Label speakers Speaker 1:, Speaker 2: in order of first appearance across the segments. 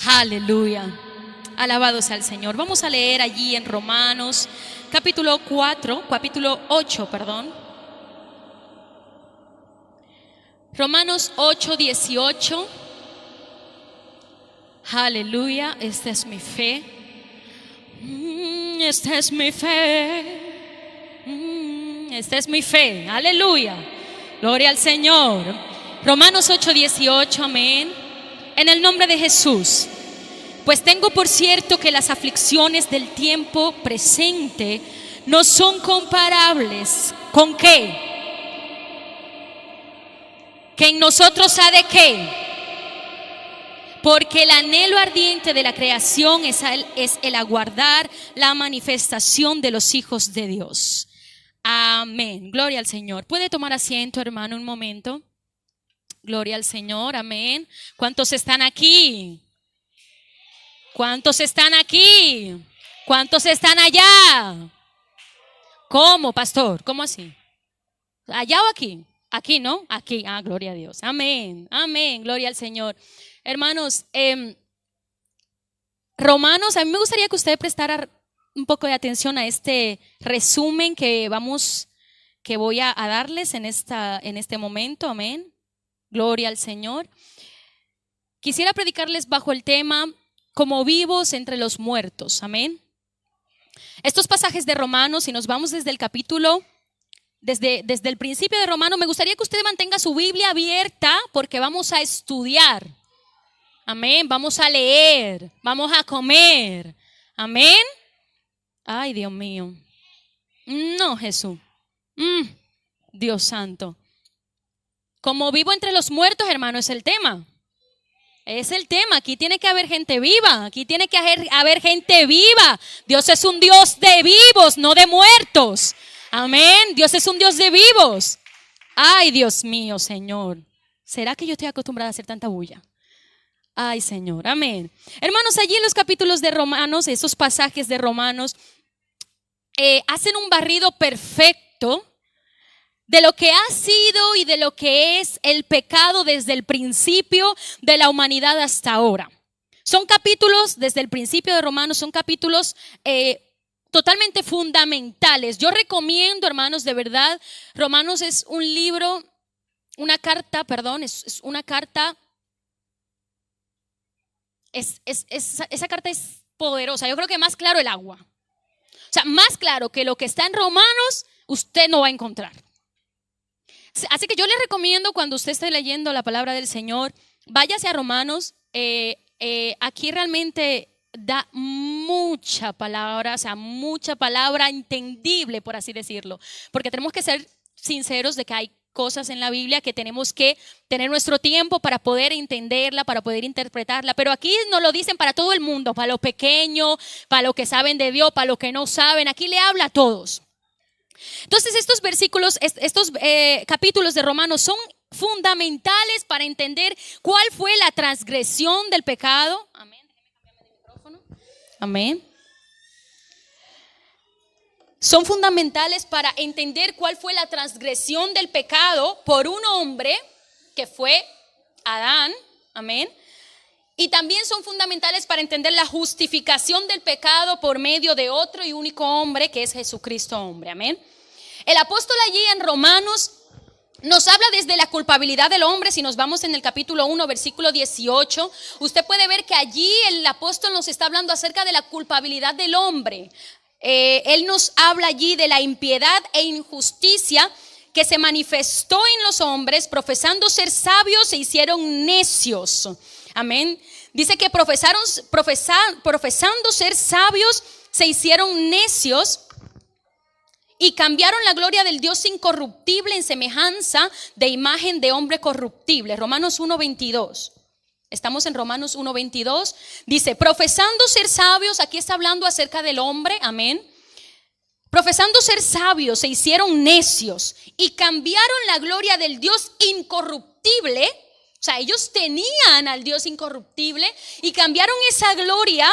Speaker 1: Aleluya. Alabados al Señor. Vamos a leer allí en Romanos capítulo 8, perdón. Romanos 8:18. Aleluya. Esta es mi fe. Esta es mi fe. Esta es mi fe. Aleluya. Gloria al Señor. Romanos 8:18. Amén. En el nombre de Jesús. Pues tengo por cierto que las aflicciones del tiempo presente no son comparables. ¿Con qué? ¿Que en nosotros ha de qué? Porque el anhelo ardiente de la creación es el aguardar la manifestación de los hijos de Dios. Amén. Gloria al Señor. ¿Puede tomar asiento, hermano, un momento? Gloria al Señor. Amén. ¿Cuántos están aquí? ¿Cuántos están aquí? ¿Cuántos están allá? ¿Cómo, pastor? ¿Cómo así? ¿Allá o aquí? Aquí, ¿no? Aquí. Gloria a Dios. Amén. Amén. Gloria al Señor. Hermanos, Romanos, a mí me gustaría que usted prestara un poco de atención a este resumen que voy a darles en este momento. Amén. Gloria al Señor. Quisiera predicarles bajo el tema como vivos entre los muertos. Amén. Estos pasajes de Romanos, si nos vamos desde el capítulo, desde el principio de Romanos, me gustaría que usted mantenga su Biblia abierta porque vamos a estudiar. Amén. Vamos a leer, vamos a comer. Amén. Ay, Dios mío. No, Jesús. Dios santo. Como vivo entre los muertos, hermano, es el tema. Es el tema. Aquí tiene que haber gente viva. Aquí tiene que haber gente viva. Dios es un Dios de vivos, no de muertos. Amén. Dios es un Dios de vivos. Ay, Dios mío, Señor. ¿Será que yo estoy acostumbrada a hacer tanta bulla? Ay, Señor. Amén. Hermanos, allí en los capítulos de Romanos, esos pasajes de Romanos, hacen un barrido perfecto de lo que ha sido y de lo que es el pecado desde el principio de la humanidad hasta ahora. Son capítulos, desde el principio de Romanos, son capítulos totalmente fundamentales. Yo recomiendo, hermanos, de verdad, Romanos es un libro, es una carta, esa carta es poderosa. Yo creo que más claro el agua. O sea, más claro que lo que está en Romanos, usted no va a encontrar. Así que yo le recomiendo, cuando usted esté leyendo la palabra del Señor, váyase a Romanos. Aquí realmente da mucha palabra, o sea, mucha palabra entendible, por así decirlo, porque tenemos que ser sinceros de que hay cosas en la Biblia que tenemos que tener nuestro tiempo para poder entenderla, para poder interpretarla, pero aquí nos lo dicen para todo el mundo, para los pequeños, para los que saben de Dios, para los que no saben. Aquí le habla a todos. Entonces estos versículos, estos capítulos de Romanos son fundamentales para entender cuál fue la transgresión del pecado. Amén. Déjeme cambiarme de micrófono. Amén. Son fundamentales para entender cuál fue la transgresión del pecado por un hombre que fue Adán. Amén. Y también son fundamentales para entender la justificación del pecado por medio de otro y único hombre, que es Jesucristo hombre. Amén. El apóstol allí en Romanos nos habla desde la culpabilidad del hombre. Si nos vamos en el capítulo 1, versículo 18, usted puede ver que allí el apóstol nos está hablando acerca de la culpabilidad del hombre. Él nos habla allí de la impiedad e injusticia que se manifestó en los hombres, profesando ser sabios se hicieron necios. Amén. Dice que profesando ser sabios se hicieron necios y cambiaron la gloria del Dios incorruptible en semejanza de imagen de hombre corruptible. Romanos 1:22. Estamos en Romanos 1:22. Dice, profesando ser sabios, aquí está hablando acerca del hombre. Amén. Profesando ser sabios se hicieron necios y cambiaron la gloria del Dios incorruptible. O sea, ellos tenían al Dios incorruptible y cambiaron esa gloria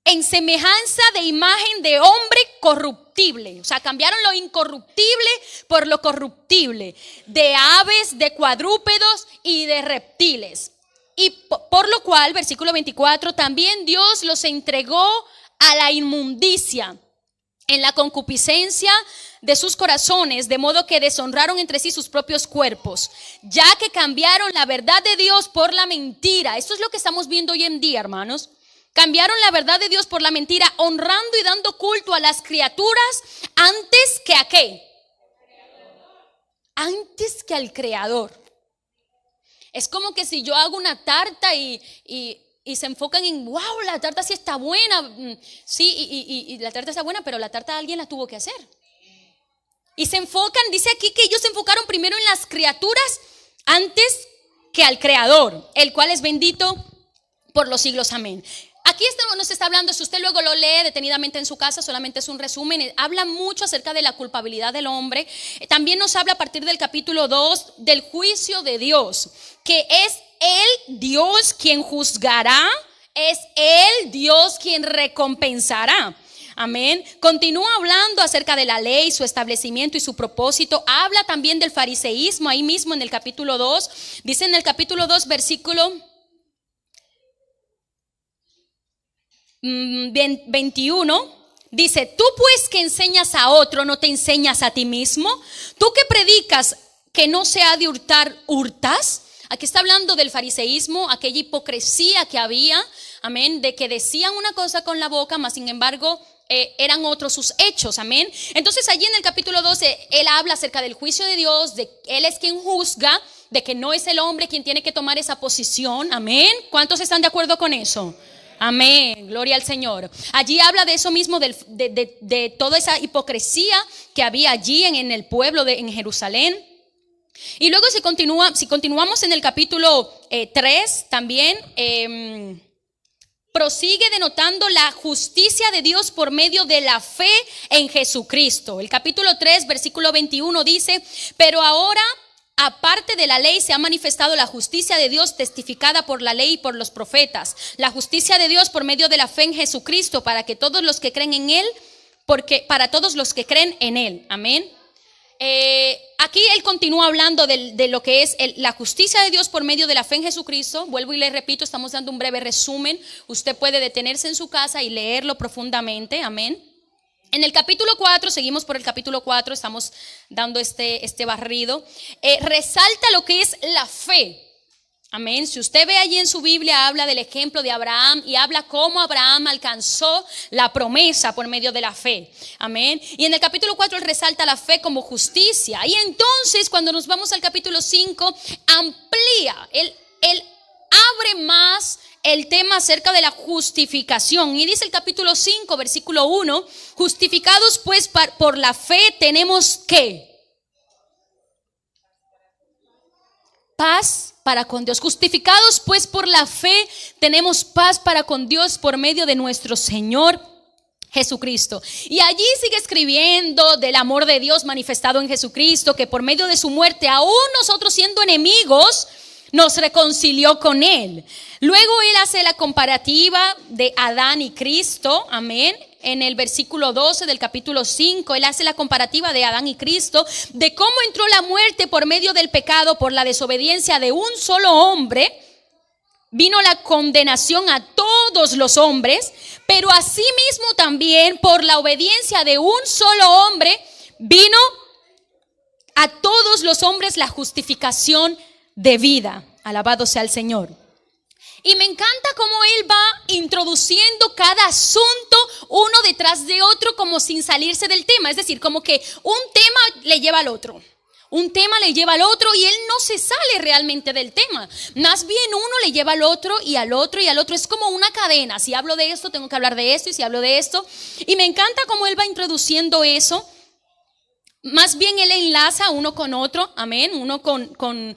Speaker 1: en semejanza de imagen de hombre corruptible. O sea, cambiaron lo incorruptible por lo corruptible, de aves, de cuadrúpedos y de reptiles. Y por lo cual, versículo 24, también Dios los entregó a la inmundicia en la concupiscencia de sus corazones, de modo que deshonraron entre sí sus propios cuerpos, ya que cambiaron la verdad de Dios por la mentira. Esto es lo que estamos viendo hoy en día, hermanos. Cambiaron la verdad de Dios por la mentira, honrando y dando culto a las criaturas antes que a ¿qué? Antes que al Creador. Es como que si yo hago una tarta y se enfocan en, wow, la tarta sí está buena. Sí, y la tarta está buena, pero la tarta alguien la tuvo que hacer. Y se enfocan, dice aquí que ellos se enfocaron primero en las criaturas antes que al Creador, el cual es bendito por los siglos. Amén. Aquí esto nos está hablando, si usted luego lo lee detenidamente en su casa, solamente es un resumen, habla mucho acerca de la culpabilidad del hombre. También nos habla a partir del capítulo 2 del juicio de Dios, que es el Dios quien juzgará, es el Dios quien recompensará. Amén. Continúa hablando acerca de la ley, su establecimiento y su propósito. Habla también del fariseísmo ahí mismo en el capítulo 2. Dice en el capítulo 2 versículo 21, dice: tú pues que enseñas a otro, ¿no te enseñas a ti mismo? Tú que predicas que no se ha de hurtar, ¿hurtas? Aquí está hablando del fariseísmo, aquella hipocresía que había, amén, de que decían una cosa con la boca, mas sin embargo eran otros sus hechos, amén. Entonces allí en el capítulo 12 él habla acerca del juicio de Dios, de él es quien juzga, de que no es el hombre quien tiene que tomar esa posición, amén. ¿Cuántos están de acuerdo con eso? Amén, gloria al Señor. Allí habla de eso mismo, de toda esa hipocresía que había allí en el pueblo en Jerusalén. Y luego si continuamos en el capítulo 3 también, prosigue denotando la justicia de Dios por medio de la fe en Jesucristo. El capítulo 3 versículo 21 dice: pero ahora, aparte de la ley, se ha manifestado la justicia de Dios testificada por la ley y por los profetas. La justicia de Dios por medio de la fe en Jesucristo, para todos los que creen en Él, para todos los que creen en Él. Amén. Aquí él continúa hablando de lo que es la justicia de Dios por medio de la fe en Jesucristo. Vuelvo y le repito, estamos dando un breve resumen. Usted puede detenerse en su casa y leerlo profundamente. Amén. En el capítulo 4, seguimos por el capítulo 4, estamos dando este barrido. Resalta lo que es la fe. Amén. Si usted ve allí en su Biblia, habla del ejemplo de Abraham y habla cómo Abraham alcanzó la promesa por medio de la fe. Amén. Y en el capítulo 4 él resalta la fe como justicia. Y entonces cuando nos vamos al capítulo 5, amplía, él abre más el tema acerca de la justificación. Y dice el capítulo 5, versículo 1: justificados pues por la fe tenemos ¿qué? Paz para con Dios. Justificados pues por la fe tenemos paz para con Dios por medio de nuestro Señor Jesucristo. Y allí sigue escribiendo del amor de Dios manifestado en Jesucristo, que por medio de su muerte, aún nosotros siendo enemigos, nos reconcilió con Él. Luego él hace la comparativa de Adán y Cristo, amén. En el versículo 12 del capítulo 5, él hace la comparativa de Adán y Cristo, de cómo entró la muerte por medio del pecado, por la desobediencia de un solo hombre. Vino la condenación a todos los hombres, pero asimismo también por la obediencia de un solo hombre, vino a todos los hombres la justificación de vida. Alabado sea el Señor. Y me encanta cómo él va introduciendo cada asunto uno detrás de otro, como sin salirse del tema. Es decir, como que un tema le lleva al otro, un tema le lleva al otro, y él no se sale realmente del tema. Más bien uno le lleva al otro y al otro y al otro. Es como una cadena. Si hablo de esto, tengo que hablar de esto, y si hablo de esto. Y me encanta cómo él va introduciendo eso. Más bien él enlaza uno con otro, amén, uno con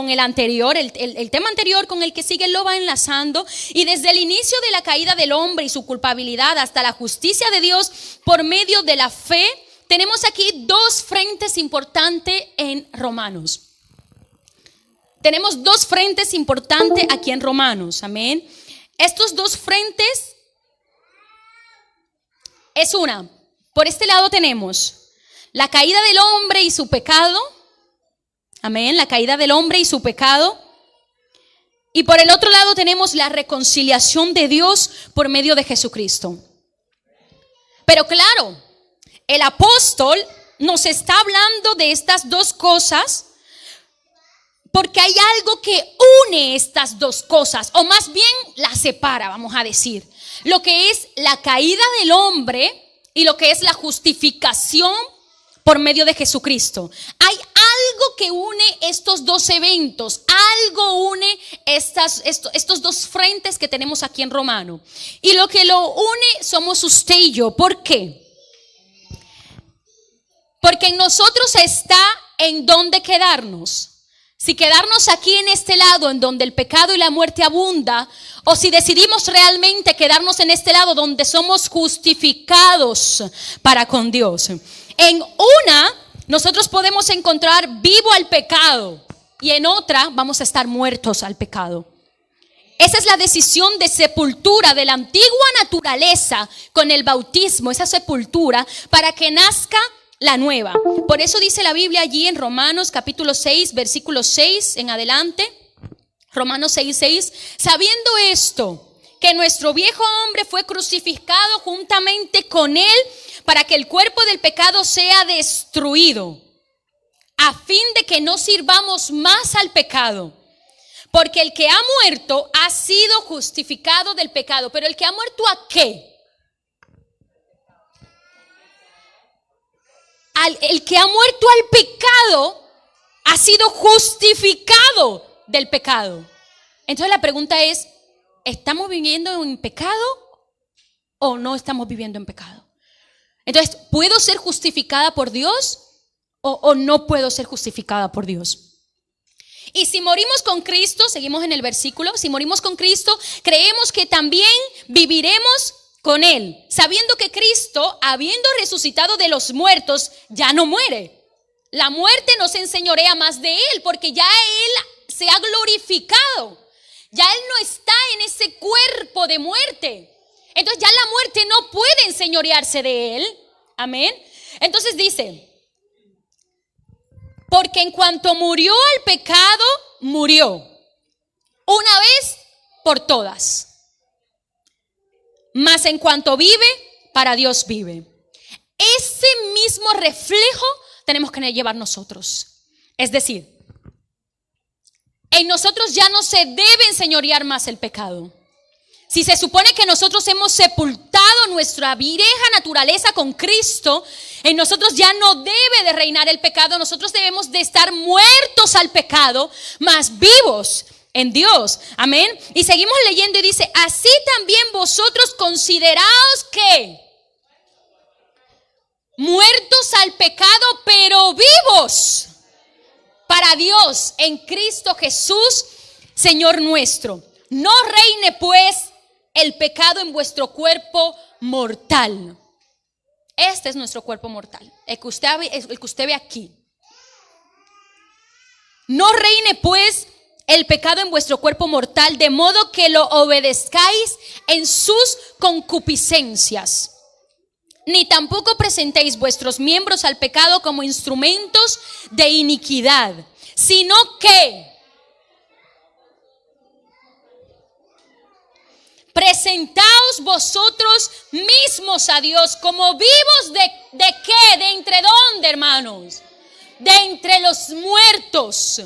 Speaker 1: el anterior, el tema anterior con el que sigue, él lo va enlazando. Y desde el inicio de la caída del hombre y su culpabilidad hasta la justicia de Dios por medio de la fe, tenemos aquí dos frentes importantes en Romanos. Tenemos dos frentes importantes aquí en Romanos, amén. Estos dos frentes es una, por este lado tenemos la caída del hombre y su pecado. Amén, la caída del hombre y su pecado. Y por el otro lado tenemos la reconciliación de Dios por medio de Jesucristo. Pero claro, el apóstol nos está hablando de estas dos cosas porque hay algo que une estas dos cosas, o más bien las separa, vamos a decir. Lo que es la caída del hombre y lo que es la justificación por medio de Jesucristo. Hay algo que une estos dos eventos, algo une estos dos frentes que tenemos aquí en Romano. Y lo que lo une somos usted y yo. ¿Por qué? Porque en nosotros está en dónde quedarnos. Si quedarnos aquí en este lado en donde el pecado y la muerte abunda, o si decidimos realmente quedarnos en este lado donde somos justificados para con Dios. En una, nosotros podemos encontrar vivo al pecado y en otra vamos a estar muertos al pecado. Esa es la decisión de sepultura de la antigua naturaleza con el bautismo, esa sepultura para que nazca la nueva. Por eso dice la Biblia allí en Romanos capítulo 6, versículo 6 en adelante. Romanos 6:6. Sabiendo esto, que nuestro viejo hombre fue crucificado juntamente con él para que el cuerpo del pecado sea destruido, a fin de que no sirvamos más al pecado. Porque el que ha muerto ha sido justificado del pecado. ¿Pero el que ha muerto a qué? El que ha muerto al pecado ha sido justificado del pecado. Entonces la pregunta es, ¿estamos viviendo en pecado o no estamos viviendo en pecado? Entonces, ¿puedo ser justificada por Dios o no puedo ser justificada por Dios? Y si morimos con Cristo, seguimos en el versículo, si morimos con Cristo, creemos que también viviremos con Él, sabiendo que Cristo, habiendo resucitado de los muertos, ya no muere. La muerte no se enseñorea más de Él, porque ya Él se ha glorificado. Ya Él no está en ese cuerpo de muerte. Entonces ya la muerte no puede enseñorearse de Él. Amén. Entonces dice, porque en cuanto murió al pecado, murió una vez por todas. Mas en cuanto vive, para Dios vive. Ese mismo reflejo tenemos que llevar nosotros. Es decir, en nosotros ya no se debe enseñorear más el pecado. Si se supone que nosotros hemos sepultado nuestra vieja naturaleza con Cristo, en nosotros ya no debe de reinar el pecado. Nosotros debemos de estar muertos al pecado, mas vivos en Dios. Amén. Y seguimos leyendo y dice, así también vosotros consideraos que muertos al pecado, pero vivos para Dios en Cristo Jesús, Señor nuestro. No reine pues el pecado en vuestro cuerpo mortal. Este es nuestro cuerpo mortal, el que usted ve aquí. No reine pues el pecado en vuestro cuerpo mortal, de modo que lo obedezcáis en sus concupiscencias. Ni tampoco presentéis vuestros miembros al pecado como instrumentos de iniquidad, sino que presentaos vosotros mismos a Dios como vivos ¿de qué? ¿De entre dónde, hermanos? De entre los muertos.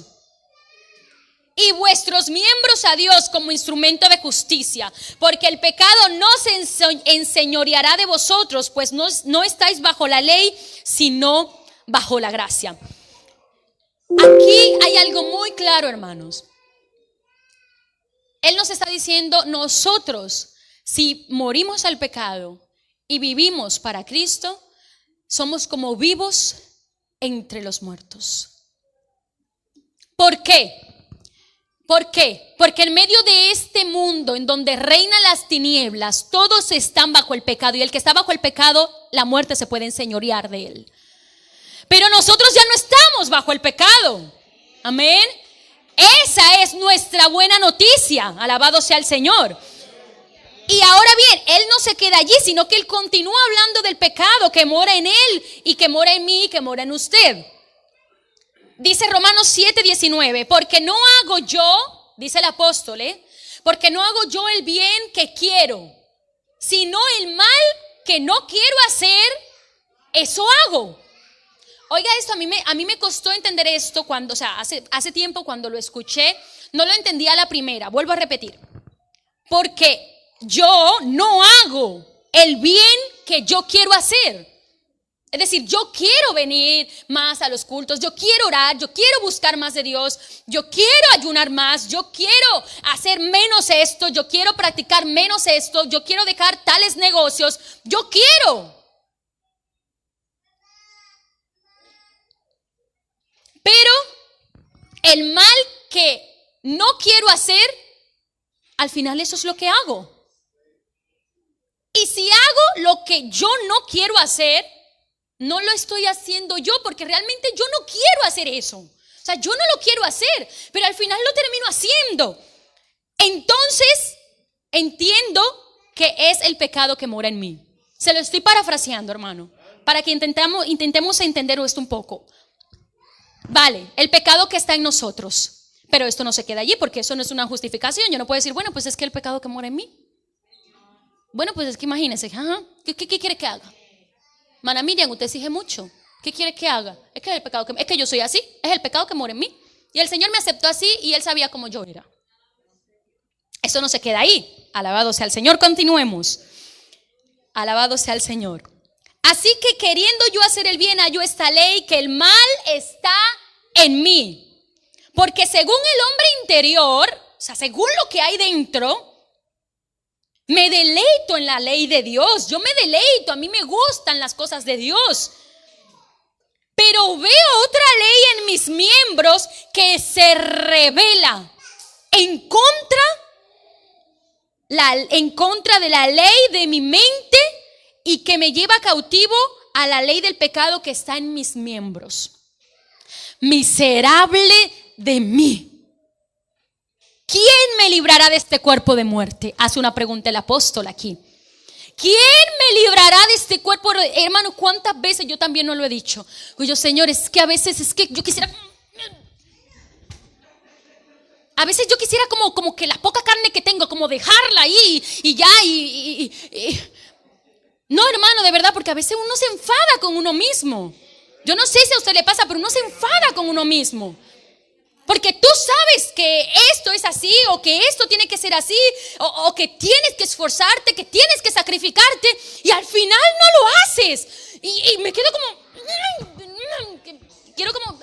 Speaker 1: Y vuestros miembros a Dios como instrumento de justicia, porque el pecado no se enseñoreará de vosotros, pues no estáis bajo la ley, sino bajo la gracia. Aquí hay algo muy claro, hermanos. Él nos está diciendo, nosotros, si morimos al pecado y vivimos para Cristo, somos como vivos entre los muertos. ¿Por qué? ¿Por qué? Porque en medio de este mundo en donde reinan las tinieblas, todos están bajo el pecado, y el que está bajo el pecado, la muerte se puede enseñorear de él. Pero nosotros ya no estamos bajo el pecado. Amén. Esa es nuestra buena noticia. Alabado sea el Señor. Y ahora bien, Él no se queda allí, sino que Él continúa hablando del pecado que mora en Él y que mora en mí y que mora en usted. Dice Romanos 7:19, porque no hago yo, dice el apóstol, porque no hago yo el bien que quiero, sino el mal que no quiero hacer, eso hago. Oiga esto, a mí me costó entender esto cuando, hace tiempo cuando lo escuché, no lo entendía a la primera. Vuelvo a repetir. Porque yo no hago el bien que yo quiero hacer. Es decir, yo quiero venir más a los cultos, yo quiero orar, yo quiero buscar más de Dios, yo quiero ayunar más, yo quiero hacer menos esto, yo quiero practicar menos esto, yo quiero dejar tales negocios, yo quiero. Pero el mal que no quiero hacer, al final eso es lo que hago. Y si hago lo que yo no quiero hacer, no lo estoy haciendo yo, porque realmente yo no quiero hacer eso. O sea, yo no lo quiero hacer, pero al final lo termino haciendo. Entonces, entiendo que es el pecado que mora en mí. Se lo estoy parafraseando, hermano, para que intentemos entender esto un poco. Vale, el pecado que está en nosotros, pero esto no se queda allí, porque eso no es una justificación. Yo no puedo decir, bueno, pues es que el pecado que mora en mí. Bueno, pues es que imagínense, ¿qué quiere que haga? Mana Miriam, usted exige mucho. ¿Qué quiere que haga? Es que es que yo soy así, es el pecado que mora en mí. Y el Señor me aceptó así y Él sabía cómo yo era. Eso no se queda ahí. Alabado sea el Señor, continuemos. Alabado sea el Señor. Así que queriendo yo hacer el bien, hallo esta ley, que el mal está en mí. Porque según el hombre interior, o sea, según lo que hay dentro, me deleito en la ley de Dios. Yo me deleito, a mí me gustan las cosas de Dios. Pero veo otra ley en mis miembros que se revela en contra de la ley de mi mente y que me lleva cautivo a la ley del pecado que está en mis miembros. Miserable de mí. ¿Quién me librará de este cuerpo de muerte? Hace una pregunta el apóstol aquí. ¿Quién me librará de este cuerpo? Hermano, ¿cuántas veces yo también no lo he dicho? Oye, Señor, es que a veces yo quisiera... A veces yo quisiera como que la poca carne que tengo, como dejarla ahí y ya. No, hermano, de verdad, porque a veces uno se enfada con uno mismo. Yo no sé si a usted le pasa, pero uno se enfada con uno mismo. Porque tú sabes que esto es así, o que esto tiene que ser así, o que tienes que esforzarte, que tienes que sacrificarte, y al final no lo haces. Y me quedo como, quiero como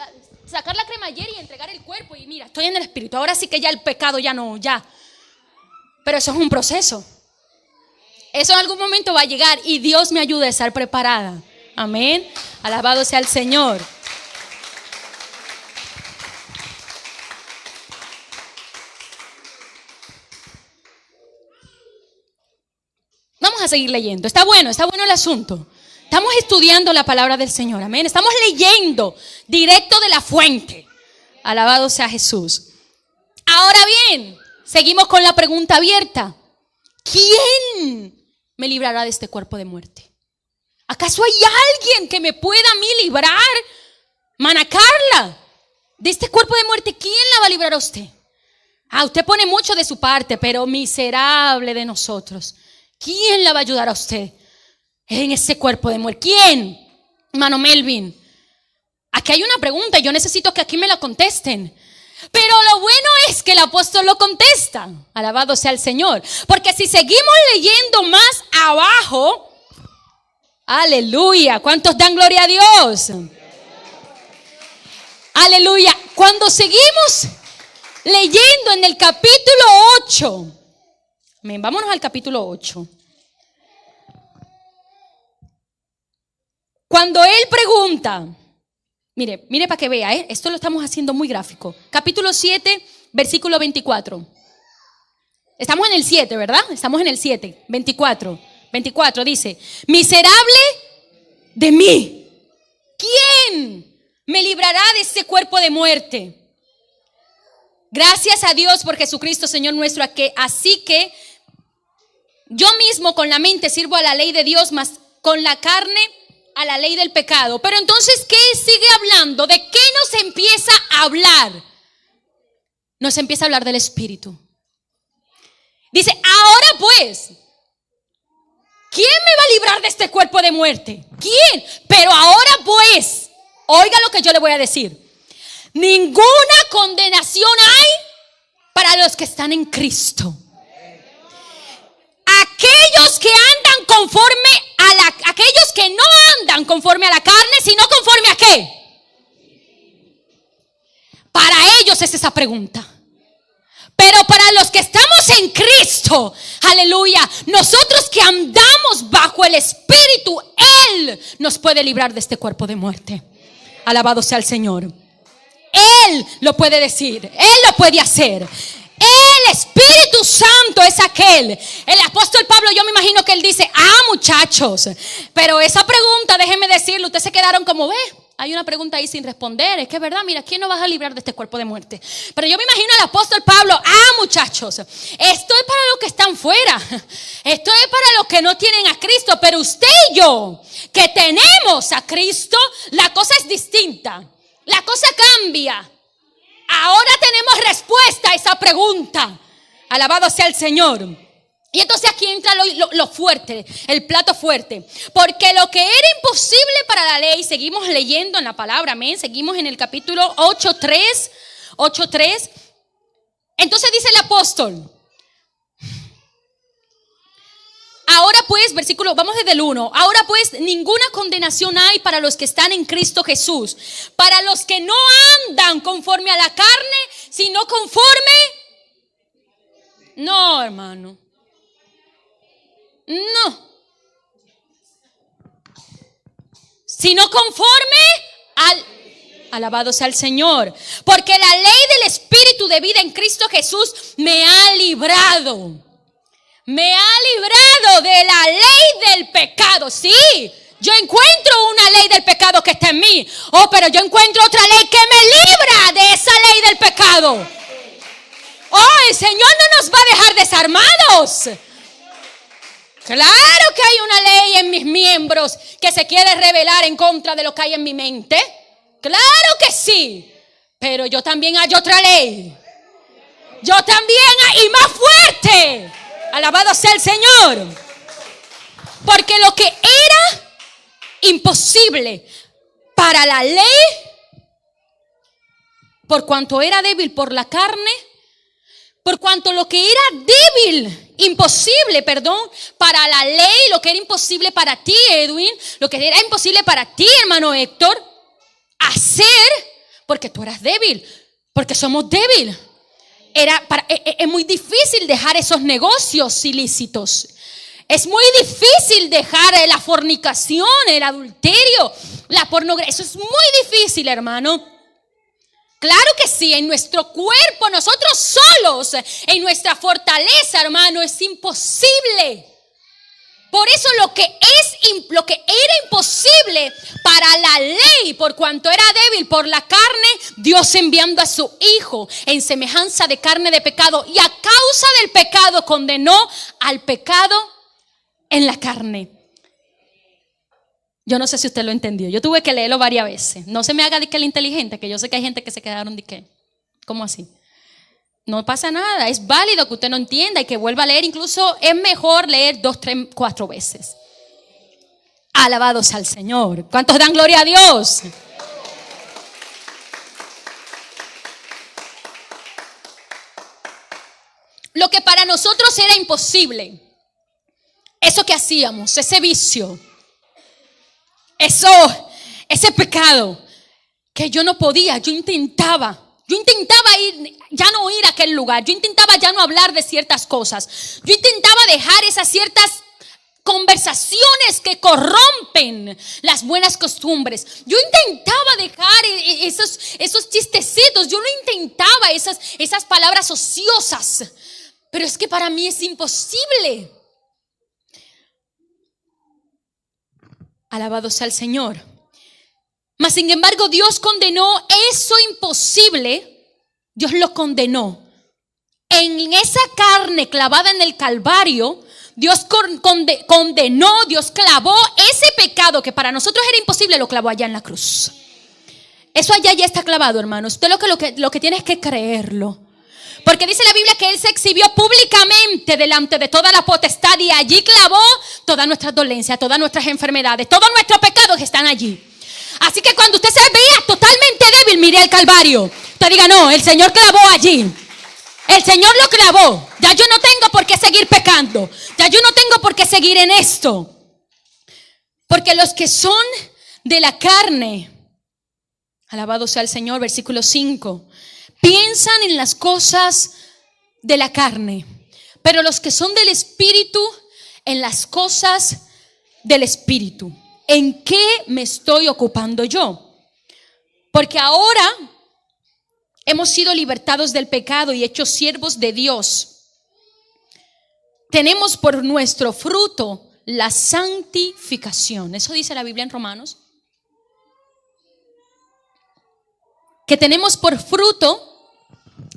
Speaker 1: sacar la cremallera y entregar el cuerpo. Y mira, estoy en el espíritu, ahora sí que ya el pecado ya no, ya. Pero eso es un proceso. Eso en algún momento va a llegar y Dios me ayude a estar preparada. Amén. Alabado sea el Señor. Vamos a seguir leyendo. Está bueno el asunto. Estamos estudiando la palabra del Señor. Amén. Estamos leyendo directo de la fuente. Alabado sea Jesús. Ahora bien, seguimos con la pregunta abierta. ¿Quién me librará de este cuerpo de muerte? ¿Acaso hay alguien que me pueda a mí librar, Mana Carla, de este cuerpo de muerte? ¿Quién la va a librar a usted? Usted pone mucho de su parte, pero miserable de nosotros. ¿Quién la va a ayudar a usted en ese cuerpo de muerte? ¿Quién? Hermano Melvin, aquí hay una pregunta y yo necesito que aquí me la contesten. Pero lo bueno es que el apóstol lo contesta. Alabado sea el Señor. Porque si seguimos leyendo más abajo, aleluya, ¿cuántos dan gloria a Dios? Aleluya. Cuando seguimos leyendo en el capítulo 8, vámonos al capítulo 8. Cuando él pregunta, mire para que vea, esto lo estamos haciendo muy gráfico. Capítulo 7, versículo 24. Estamos en el 7, ¿verdad? Estamos en el 7, 24. 24 dice, miserable de mí. ¿Quién me librará de este cuerpo de muerte? Gracias a Dios por Jesucristo, Señor nuestro, así que yo mismo con la mente sirvo a la ley de Dios, mas con la carne a la ley del pecado. Pero entonces, ¿qué sigue hablando? ¿De qué nos empieza a hablar? nos empieza a hablar del Espíritu. Dice, ahora pues, ¿quién me va a librar de este cuerpo de muerte? ¿Quién? Pero ahora pues, oiga lo que yo le voy a decir. Ninguna condenación hay para los que están en Cristo. Aquellos que andan conforme aquellos que no andan conforme a la carne, sino conforme a ¿qué? Para ellos es esa pregunta. Pero para los que estamos en Cristo, aleluya, nosotros que andamos bajo el Espíritu, Él nos puede librar de este cuerpo de muerte. Alabado sea el Señor. Él lo puede decir, Él lo puede hacer. El Espíritu Santo es aquel. El apóstol Pablo, yo me imagino que él dice, muchachos, pero esa pregunta, déjenme decirle, ustedes se quedaron como, ve, hay una pregunta ahí sin responder. Es que es verdad, mira, ¿quién nos va a librar de este cuerpo de muerte? Pero yo me imagino al apóstol Pablo, muchachos, esto es para los que están fuera, esto es para los que no tienen a Cristo, pero usted y yo, que tenemos a Cristo, la cosa es distinta, la cosa cambia. Ahora tenemos respuesta a esa pregunta. Alabado sea el Señor. Y entonces aquí entra lo fuerte, el plato fuerte. Porque lo que era imposible para la ley, seguimos leyendo en la palabra, amén. Seguimos en el capítulo 8:3. Entonces dice el apóstol. Ahora pues, versículo, vamos desde el 1. Ahora pues, ninguna condenación hay para los que están en Cristo Jesús. Para los que no andan conforme a la carne, sino conforme. No, hermano. No. Sino conforme al. Alabado sea el Señor. Porque la ley del Espíritu de vida en Cristo Jesús me ha librado. Me ha librado de la ley del pecado. Sí, yo encuentro una ley del pecado que está en mí. Pero yo encuentro otra ley que me libra de esa ley del pecado. El Señor no nos va a dejar desarmados. Claro que hay una ley en mis miembros que se quiere rebelar en contra de lo que hay en mi mente. Claro que sí. Pero yo también hay otra ley. Yo también hay, y más fuerte. Alabado sea el Señor. Porque lo que era imposible para la ley, por cuanto era débil por la carne, por cuanto lo que era débil, imposible, para la ley, lo que era imposible para ti, Edwin, lo que era imposible para ti, hermano Héctor, hacer, porque tú eras débil, porque somos débiles. Es muy difícil dejar esos negocios ilícitos. Es muy difícil dejar la fornicación, el adulterio, la pornografía. Eso es muy difícil, hermano. Claro que sí, en nuestro cuerpo, nosotros solos, en nuestra fortaleza, hermano, es imposible. Por eso lo que era imposible para la ley, por cuanto era débil por la carne, Dios enviando a su Hijo en semejanza de carne de pecado, y a causa del pecado condenó al pecado en la carne. Yo no sé si usted lo entendió. Yo tuve que leerlo varias veces. No se me haga de que el inteligente, que yo sé que hay gente que se quedaron de que, ¿cómo así? No pasa nada, es válido que usted no entienda y que vuelva a leer. Incluso es mejor leer 2, 3, 4 veces. Alabados al Señor. ¿Cuántos dan gloria a Dios? Lo que para nosotros era imposible, eso que hacíamos, ese vicio, ese pecado, que yo no podía, yo intentaba ya no ir a aquel lugar. Yo intentaba ya no hablar de ciertas cosas. Yo intentaba dejar esas ciertas conversaciones que corrompen las buenas costumbres. Yo intentaba dejar esos chistecitos. Yo no intentaba esas palabras ociosas. Pero es que para mí es imposible. Alabado sea el Señor. Mas sin embargo Dios condenó eso imposible. Dios lo condenó. En esa carne clavada en el Calvario, Dios condenó, Dios clavó ese pecado que para nosotros era imposible, lo clavó allá en la cruz. Eso allá ya está clavado, hermano. Usted lo que tiene es que creerlo. Porque dice la Biblia que Él se exhibió públicamente delante de toda la potestad y allí clavó todas nuestras dolencias, todas nuestras enfermedades, todos nuestros pecados que están allí. Así que cuando usted se vea totalmente débil, mire al Calvario. Usted diga, no, el Señor clavó allí. El Señor lo clavó. Ya yo no tengo por qué seguir pecando. Ya yo no tengo por qué seguir en esto. Porque los que son de la carne, alabado sea el Señor, versículo 5, piensan en las cosas de la carne, pero los que son del Espíritu, en las cosas del Espíritu. ¿En qué me estoy ocupando yo? Porque ahora hemos sido libertados del pecado y hechos siervos de Dios. Tenemos por nuestro fruto la santificación. Eso dice la Biblia en Romanos. Que tenemos por fruto,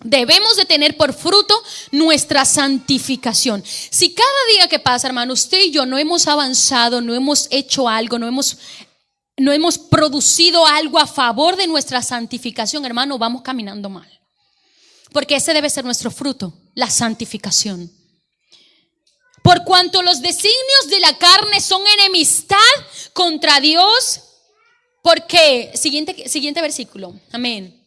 Speaker 1: debemos de tener por fruto nuestra santificación. Si cada día que pasa, hermano, usted y yo no hemos avanzado, no hemos hecho algo, no hemos producido algo a favor de nuestra santificación, hermano, vamos caminando mal. Porque ese debe ser nuestro fruto, la santificación. Por cuanto los designios de la carne son enemistad contra Dios. Porque, siguiente versículo, amén.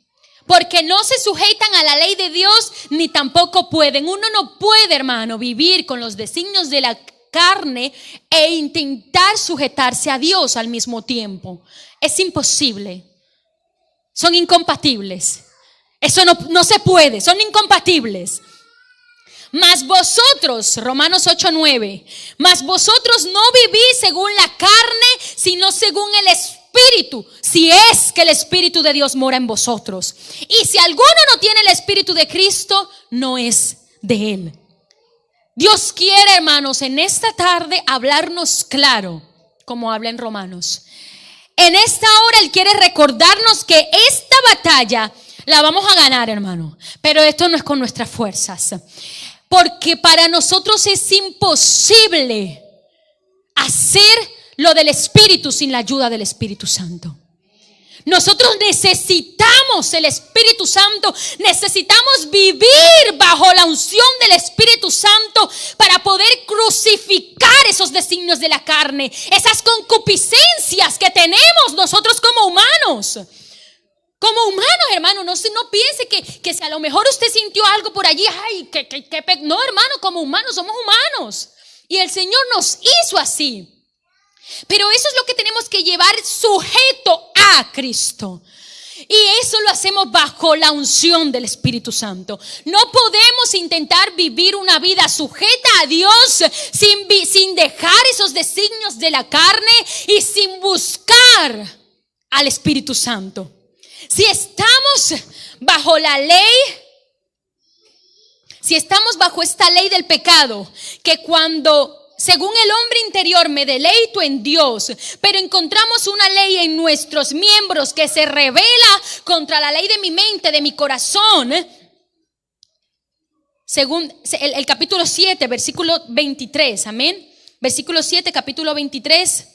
Speaker 1: Porque no se sujetan a la ley de Dios, ni tampoco pueden. Uno no puede, hermano, vivir con los designios de la carne e intentar sujetarse a Dios al mismo tiempo. Es imposible. Son incompatibles. Eso no se puede, son incompatibles. Mas vosotros, Romanos 8:9, mas vosotros no vivís según la carne, sino según el Espíritu, si es que el Espíritu de Dios mora en vosotros. Y si alguno no tiene el Espíritu de Cristo, no es de Él. Dios quiere, hermanos, en esta tarde hablarnos claro, como habla en Romanos. En esta hora Él quiere recordarnos que esta batalla la vamos a ganar, hermano. Pero esto no es con nuestras fuerzas. Porque para nosotros es imposible hacer lo del Espíritu sin la ayuda del Espíritu Santo. Nosotros necesitamos el Espíritu Santo, necesitamos vivir bajo la unción del Espíritu Santo para poder crucificar esos designios de la carne, esas concupiscencias que tenemos nosotros como humanos. Como humanos, hermano, no piense que si a lo mejor usted sintió algo por allí, ay, no, hermano, como humanos somos humanos. Y el Señor nos hizo así. Pero eso es lo que tenemos que llevar sujeto a Cristo. Y eso lo hacemos bajo la unción del Espíritu Santo. No podemos intentar vivir una vida sujeta a Dios sin dejar esos designios de la carne y sin buscar al Espíritu Santo. Si estamos bajo la ley, si estamos bajo esta ley del pecado, que cuando según el hombre interior me deleito en Dios, pero encontramos una ley en nuestros miembros que se revela contra la ley de mi mente, de mi corazón, según el capítulo 7, versículo 23, amén. Versículo 7, capítulo 23.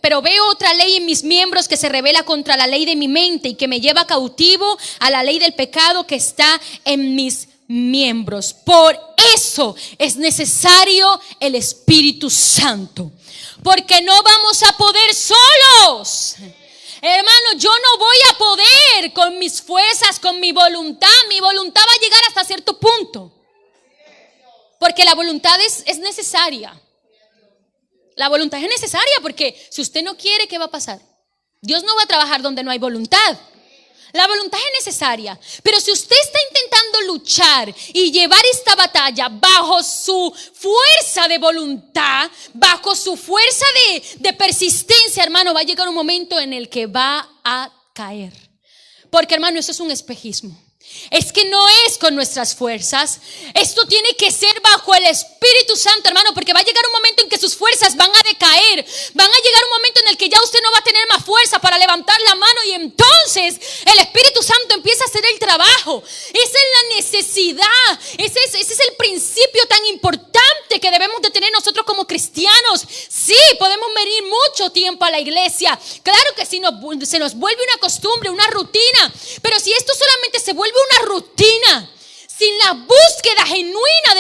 Speaker 1: Pero veo otra ley en mis miembros que se revela contra la ley de mi mente y que me lleva cautivo a la ley del pecado que está en mis miembros. Por eso es necesario el Espíritu Santo, porque no vamos a poder solos. Hermano, yo no voy a poder con mis fuerzas, con mi voluntad. Mi voluntad va a llegar hasta cierto punto, porque la voluntad es necesaria. La voluntad es necesaria porque si usted no quiere, ¿qué va a pasar? Dios no va a trabajar donde no hay voluntad. La voluntad es necesaria. Pero si usted está intentando luchar y llevar esta batalla bajo su fuerza de voluntad, bajo su fuerza de persistencia, hermano, va a llegar un momento en el que va a caer. Porque, hermano, eso es un espejismo. Es que no es con nuestras fuerzas. Esto tiene que ser bajo el Espíritu Santo, hermano, porque va a llegar un momento en que sus fuerzas van a decaer. Van a llegar un momento en el que ya usted no va a tener más fuerza para levantar la mano, y entonces el Espíritu Santo empieza a hacer el trabajo. Esa es la necesidad. Ese es el principio tan importante que debemos de tener nosotros como cristianos. Sí, podemos venir mucho tiempo a la iglesia. Claro que sí, se nos vuelve una costumbre, una rutina. Pero si esto solamente se vuelve una rutina, sin la búsqueda genuina